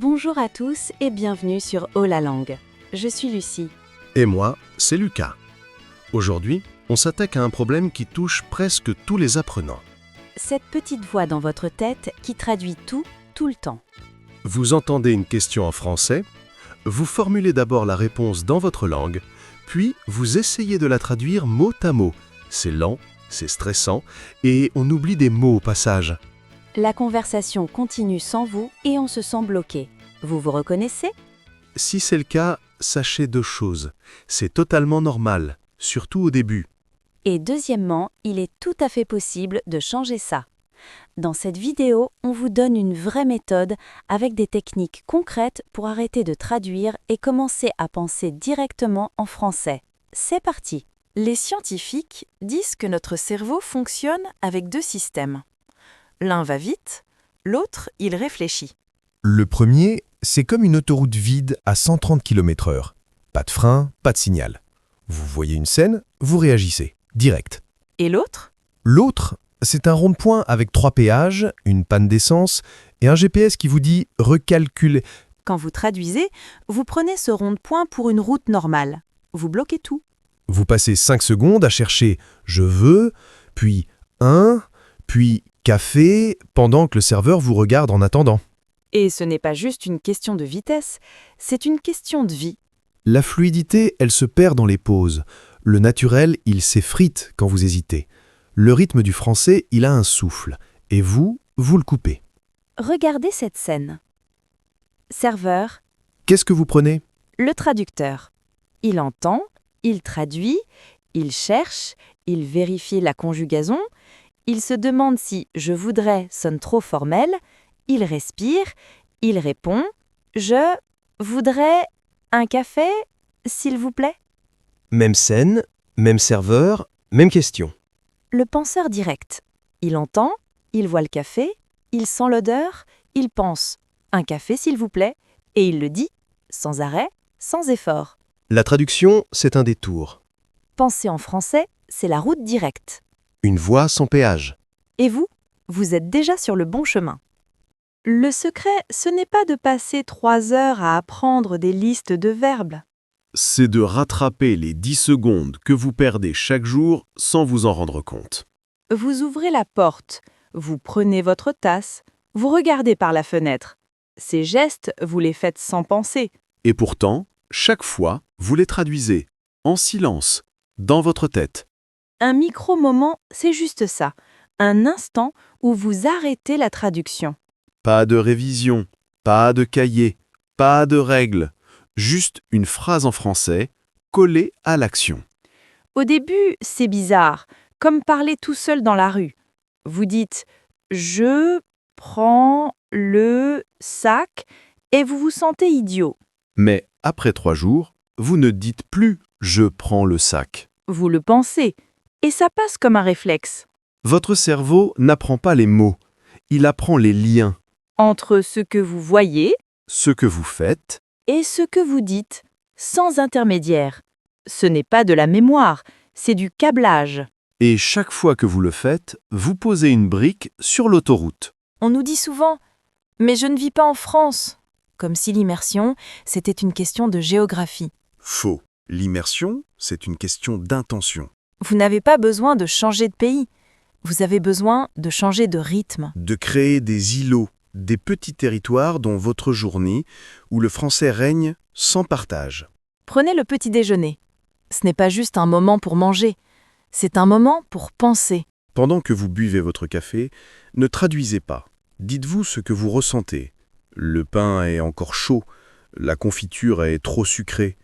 Bonjour à tous et bienvenue sur Oh la langue. Je suis Lucie. Et moi, c'est Lucas. Aujourd'hui, on s'attaque à un problème qui touche presque tous les apprenants. Cette petite voix dans votre tête qui traduit tout le temps. Vous entendez une question en français, vous formulez d'abord la réponse dans votre langue, puis vous essayez de la traduire mot à mot. C'est lent, c'est stressant, et on oublie des mots au passage. La conversation continue sans vous et on se sent bloqué. Vous vous reconnaissez ? Si c'est le cas, sachez deux choses. C'est totalement normal, surtout au début. Et deuxièmement, il est tout à fait possible de changer ça. Dans cette vidéo, on vous donne une vraie méthode avec des techniques concrètes pour arrêter de traduire et commencer à penser directement en français. C'est parti! Les scientifiques disent que notre cerveau fonctionne avec deux systèmes. L'un va vite, l'autre, il réfléchit. Le premier, c'est comme une autoroute vide à 130 km/h. Pas de frein, pas de signal. Vous voyez une scène, vous réagissez, direct. Et l'autre ? L'autre, c'est un rond-point avec 3 péages, une panne d'essence et un GPS qui vous dit « recalculer ». Quand vous traduisez, vous prenez ce rond-point pour une route normale. Vous bloquez tout. Vous passez 5 secondes à chercher « je veux », puis « un », puis « café », pendant que le serveur vous regarde en attendant. Et ce n'est pas juste une question de vitesse, c'est une question de vie. La fluidité, elle se perd dans les pauses. Le naturel, il s'effrite quand vous hésitez. Le rythme du français, il a un souffle. Et vous le coupez. Regardez cette scène. Serveur, Qu'est-ce que vous prenez ? Le traducteur. Il entend, il traduit, il cherche, il vérifie la conjugaison, il se demande si « je voudrais » sonne trop formel, il respire, il répond « je voudrais un café, s'il vous plaît ?» Même scène, même serveur, même question. Le penseur direct. Il entend, il voit le café, il sent l'odeur, il pense « un café, s'il vous plaît » et il le dit, sans arrêt, sans effort. La traduction, c'est un détour. Penser en français, c'est la route directe. Une voie sans péage. Et vous êtes déjà sur le bon chemin. Le secret, ce n'est pas de passer 3 heures à apprendre des listes de verbes. C'est de rattraper les 10 secondes que vous perdez chaque jour sans vous en rendre compte. Vous ouvrez la porte, vous prenez votre tasse, vous regardez par la fenêtre. Ces gestes, vous les faites sans penser. Et pourtant, chaque fois, vous les traduisez, en silence, dans votre tête. Un micro-moment, c'est juste ça. Un instant où vous arrêtez la traduction. Pas de révision, pas de cahier, pas de règles. Juste une phrase en français, collée à l'action. Au début, c'est bizarre, comme parler tout seul dans la rue. Vous dites « je prends le sac » et vous vous sentez idiot. Mais après 3 jours, vous ne dites plus « je prends le sac ». Vous le pensez, et ça passe comme un réflexe. Votre cerveau n'apprend pas les mots, il apprend les liens, Entre ce que vous voyez ce que vous faites. et ce que vous dites, sans intermédiaire. Ce n'est pas de la mémoire, c'est du câblage. Et chaque fois que vous le faites, vous posez une brique sur l'autoroute. On nous dit souvent « mais je ne vis pas en France », comme si l'immersion, c'était une question de géographie. Faux. L'immersion, c'est une question d'intention. Vous n'avez pas besoin de changer de pays, vous avez besoin de changer de rythme. De créer des îlots, des petits territoires dont votre journée, où le français règne sans partage. Prenez le petit déjeuner. Ce n'est pas juste un moment pour manger, c'est un moment pour penser. Pendant que vous buvez votre café, ne traduisez pas. Dites-vous ce que vous ressentez. Le pain est encore chaud, la confiture est trop sucrée.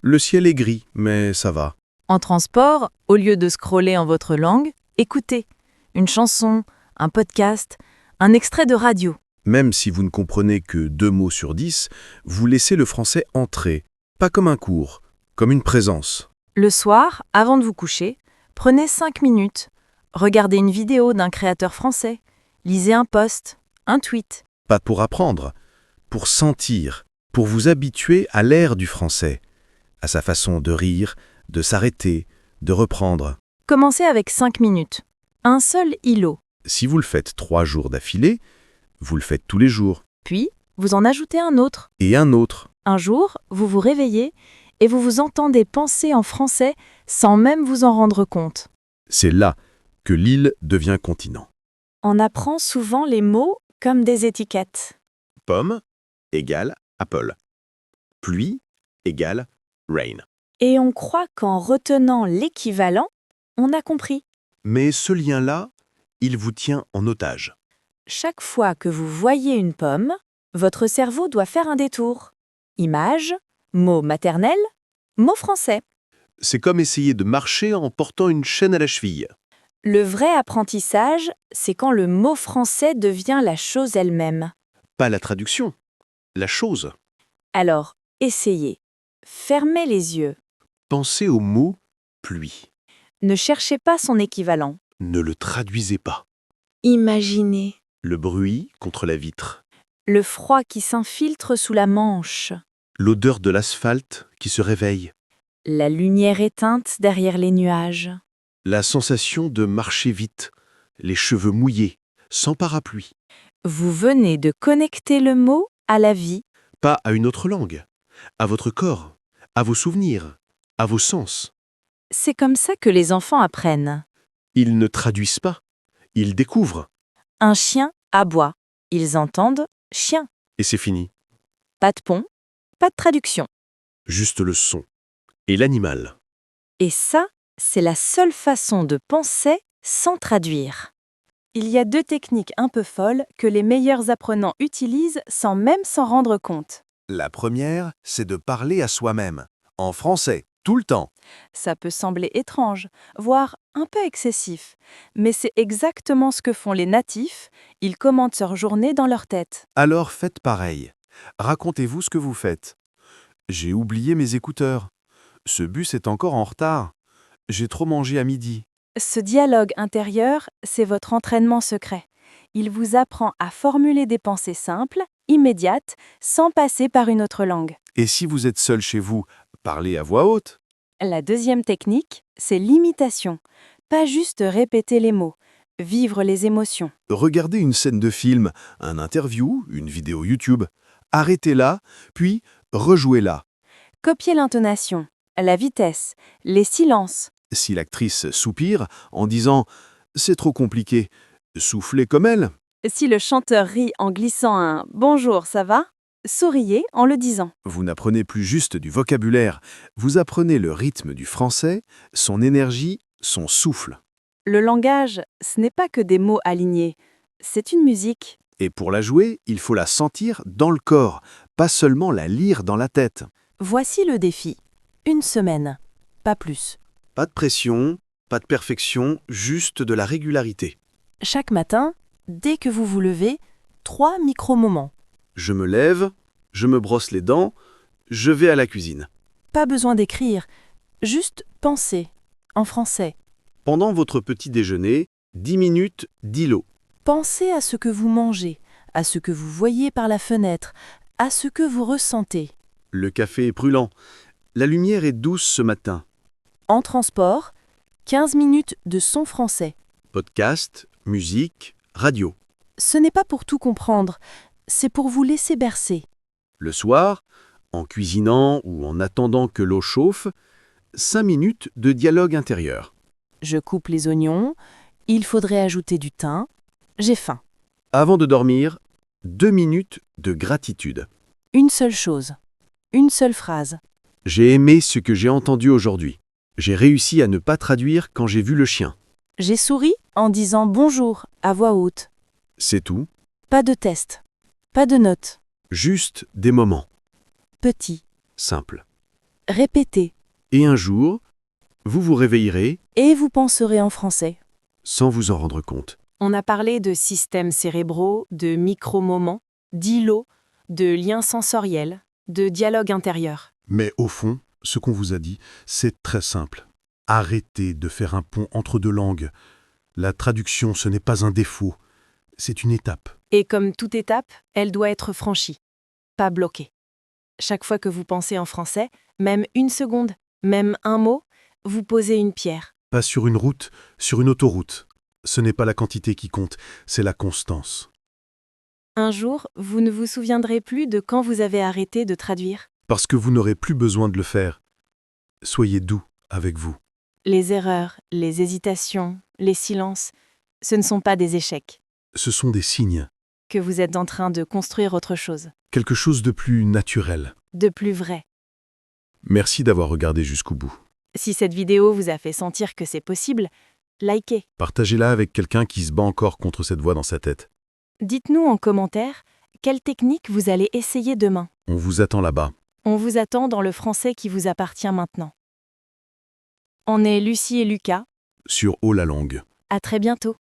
Le ciel est gris, mais ça va. En transport, au lieu de scroller en votre langue, écoutez une chanson, un podcast, un extrait de radio. Même si vous ne comprenez que 2 mots sur 10, vous laissez le français entrer, pas comme un cours, comme une présence. Le soir, avant de vous coucher, prenez 5 minutes. Regardez une vidéo d'un créateur français. Lisez un post, un tweet. Pas pour apprendre, pour sentir, pour vous habituer à l'air du français, à sa façon de rire, de s'arrêter, de reprendre. Commencez avec 5 minutes. Un seul îlot. Si vous le faites 3 jours d'affilée, vous le faites tous les jours. Puis, Vous en ajoutez un autre. Et un autre. Un jour, vous vous réveillez et vous vous entendez penser en français sans même vous en rendre compte. C'est là que l'île devient continent. On apprend souvent les mots comme des étiquettes. Pomme égale apple. Pluie égale rain. Et on croit qu'en retenant l'équivalent, on a compris. Mais ce lien-là, il vous tient en otage. Chaque fois que vous voyez une pomme, votre cerveau doit faire un détour. Image, mot maternel, mot français. C'est comme essayer de marcher en portant une chaîne à la cheville. Le vrai apprentissage, c'est quand le mot français devient la chose elle-même. Pas la traduction, la chose. Alors, essayez. Fermez les yeux. Pensez au mot pluie. Ne cherchez pas son équivalent. Ne le traduisez pas. Imaginez Le bruit contre la vitre. le froid qui s'infiltre sous la manche, L'odeur de l'asphalte qui se réveille. la lumière éteinte derrière les nuages. La sensation de marcher vite, les cheveux mouillés, sans parapluie. Vous venez de connecter le mot à la vie. Pas à une autre langue, à votre corps, à vos souvenirs, à vos sens. C'est comme ça que les enfants apprennent. Ils ne traduisent pas, ils découvrent. Un chien aboie. Ils entendent chien. Et c'est fini. Pas de pont, pas de traduction. Juste le son. Et l'animal. Et ça, c'est la seule façon de penser sans traduire. Il y a 2 techniques un peu folles que les meilleurs apprenants utilisent sans même s'en rendre compte. La première, c'est de parler à soi-même, en français, tout le temps. Ça peut sembler étrange, voire un peu excessif, mais c'est exactement ce que font les natifs, ils commentent leur journée dans leur tête. Alors faites pareil. Racontez-vous ce que vous faites. J'ai oublié mes écouteurs. Ce bus est encore en retard. J'ai trop mangé à midi. Ce dialogue intérieur, c'est votre entraînement secret. Il vous apprend à formuler des pensées simples, immédiates, sans passer par une autre langue. Et si vous êtes seul chez vous, parlez à voix haute. La deuxième technique, c'est l'imitation. Pas juste répéter les mots, vivre les émotions. Regardez une scène de film, un interview, une vidéo YouTube. Arrêtez-la, puis rejouez-la. Copier l'intonation, la vitesse, les silences. Si l'actrice soupire en disant « c'est trop compliqué », soufflez comme elle. Si le chanteur rit en glissant un « bonjour, ça va ?», souriez en le disant. Vous n'apprenez plus juste du vocabulaire, vous apprenez le rythme du français, son énergie, son souffle. Le langage, ce n'est pas que des mots alignés, c'est une musique. Et pour la jouer, il faut la sentir dans le corps, pas seulement la lire dans la tête. Voici le défi. 1 semaine, pas plus. Pas de pression, pas de perfection, juste de la régularité. Chaque matin, dès que vous vous levez, 3 micro-moments. Je me lève, je me brosse les dents, je vais à la cuisine. Pas besoin d'écrire, juste penser, en français. Pendant votre petit déjeuner, 10 minutes d'îlot. Pensez à ce que vous mangez, à ce que vous voyez par la fenêtre, à ce que vous ressentez. Le café est brûlant. La lumière est douce ce matin. En transport, 15 minutes de son français. Podcast, musique, radio. Ce n'est pas pour tout comprendre, c'est pour vous laisser bercer. Le soir, en cuisinant ou en attendant que l'eau chauffe, 5 minutes de dialogue intérieur. Je coupe les oignons, il faudrait ajouter du thym, j'ai faim. Avant de dormir, 2 minutes de gratitude. Une seule chose, une seule phrase. J'ai aimé ce que j'ai entendu aujourd'hui. J'ai réussi à ne pas traduire quand j'ai vu le chien. J'ai souri en disant bonjour à voix haute. C'est tout, Pas de test, pas de notes. juste des moments Petit, simples. répétez, Et un jour, vous vous réveillerez et vous penserez en français. sans vous en rendre compte. On a parlé de systèmes cérébraux, de micro-moments, d'îlots, de liens sensoriels, de dialogue intérieur. Mais au fond, ce qu'on vous a dit, c'est très simple. Arrêtez de faire un pont entre 2 langues. La traduction, ce n'est pas un défaut, c'est une étape. Et comme toute étape, elle doit être franchie, pas bloquée. Chaque fois que vous pensez en français, même 1 seconde, même un mot, vous posez une pierre. Pas sur une route, sur une autoroute. Ce n'est pas la quantité qui compte, c'est la constance. Un jour, vous ne vous souviendrez plus de quand vous avez arrêté de traduire. Parce que vous n'aurez plus besoin de le faire. Soyez doux avec vous. Les erreurs, les hésitations, les silences, ce ne sont pas des échecs. Ce sont des signes. Que vous êtes en train de construire autre chose, Quelque chose de plus naturel. de plus vrai. Merci d'avoir regardé jusqu'au bout. Si cette vidéo vous a fait sentir que c'est possible, likez. Partagez-la avec quelqu'un qui se bat encore contre cette voix dans sa tête. Dites-nous en commentaire quelle technique vous allez essayer demain. On vous attend là-bas. On vous attend dans le français qui vous appartient maintenant. On est Lucie et Lucas. Sur Haut la Langue. À très bientôt.